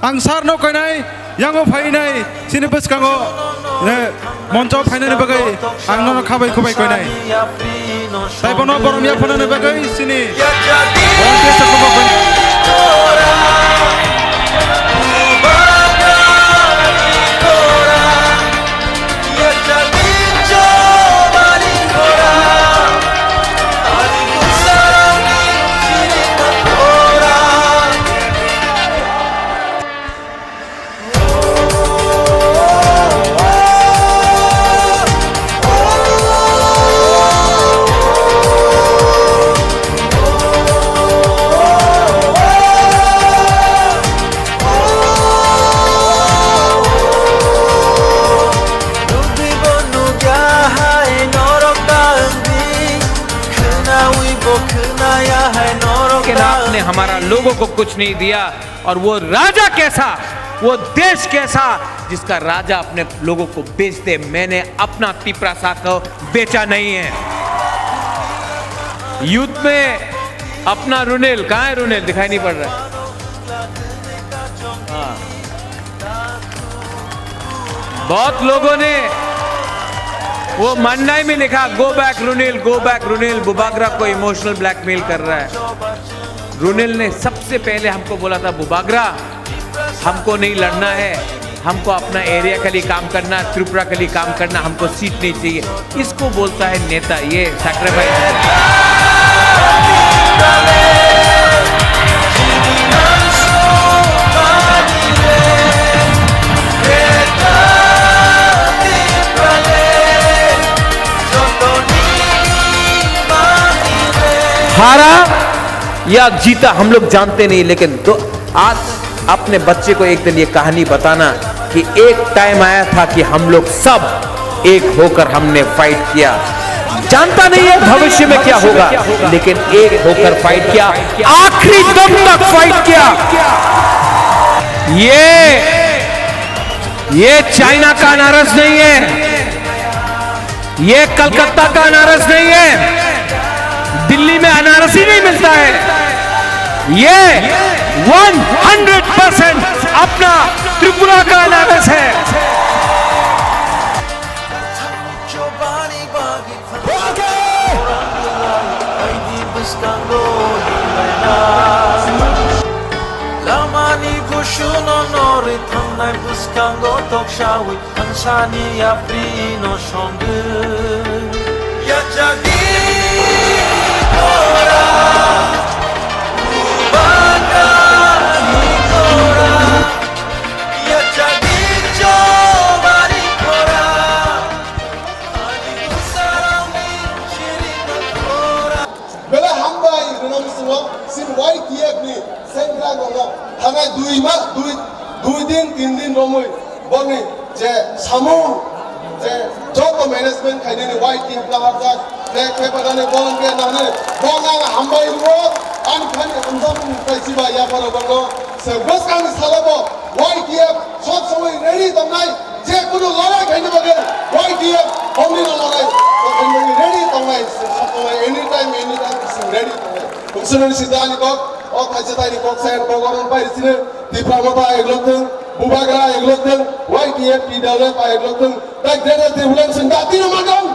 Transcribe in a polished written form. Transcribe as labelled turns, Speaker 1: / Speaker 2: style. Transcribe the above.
Speaker 1: आं सारनो कयनाय यांगो फायनाय सिनि बसकांगो मन्चआव फायनायनि बागै आंनो खाबाय खुबाय कयनाय ताइबनो बरमिया फनानि बागै सिनि
Speaker 2: आपने हमारा लोगों को कुछ नहीं दिया और वो राजा कैसा, वो देश कैसा जिसका राजा अपने लोगों को बेच दे। मैंने अपना पिपरा साथ को बेचा नहीं है। यूथ में अपना रुनेल कहाँ है? रुनेल दिखाई नहीं पड़ रहा है। हाँ। बहुत लोगों ने वो मंडाई में लिखा गो बैक रुनेल, गो बैक रुनेल। बुबागरा को इमोशनल ब्लैकमेल कर रहा है। रुनेल ने सबसे पहले हमको बोला था बुबागरा हमको नहीं लड़ना है, हमको अपना एरिया के लिए काम करना, त्रिपुरा के लिए काम करना, हमको सीट नहीं चाहिए। इसको बोलता है नेता। ये सैक्रिफाइस हारा या जीता हम लोग जानते नहीं, लेकिन आज अपने बच्चे को एक दिन ये कहानी बताना कि एक टाइम आया था कि हम लोग सब एक होकर हमने फाइट किया। जानता नहीं है भविष्य में क्या होगा, लेकिन एक होकर फाइट किया, आखिरी दम तक फाइट किया। ये चाइना का अनारस नहीं है, ये कलकत्ता का अनारस नहीं है, दिल्ली में अनारस ही नहीं मिलता है। ये 100% अपना त्रिपुरा का अनारस है।
Speaker 3: দুই দিন তিন দিন রমই বনি যে সামু যে যত ম্যানেজমেন্ট খাইনি ওয়াই টিম প্লাহার যাক যে পেপারানে বলকে নানে বঙা হামবাই রো আন খান আমজাম কাইসিবা ইয়াপানো বঙ্গ সে বসকাং সালাবো ওয়াই টিএফ সব সময় রেডি তমনাই যে কোনো লড়াই খাইনি বগে ওয়াই টিএফ হমনি লড়াই তো খাইনি রেডি তমনাই সব সময় এনি টাইম রেডি তমনাই কুসুনন সিদানি কক ও খাইছে তাইনি কক সেন বগরন পাইছিনে Dipramata egloteng, Bubagra egloteng, YTF PWF egloteng, tak dera tribulan sendati namadong.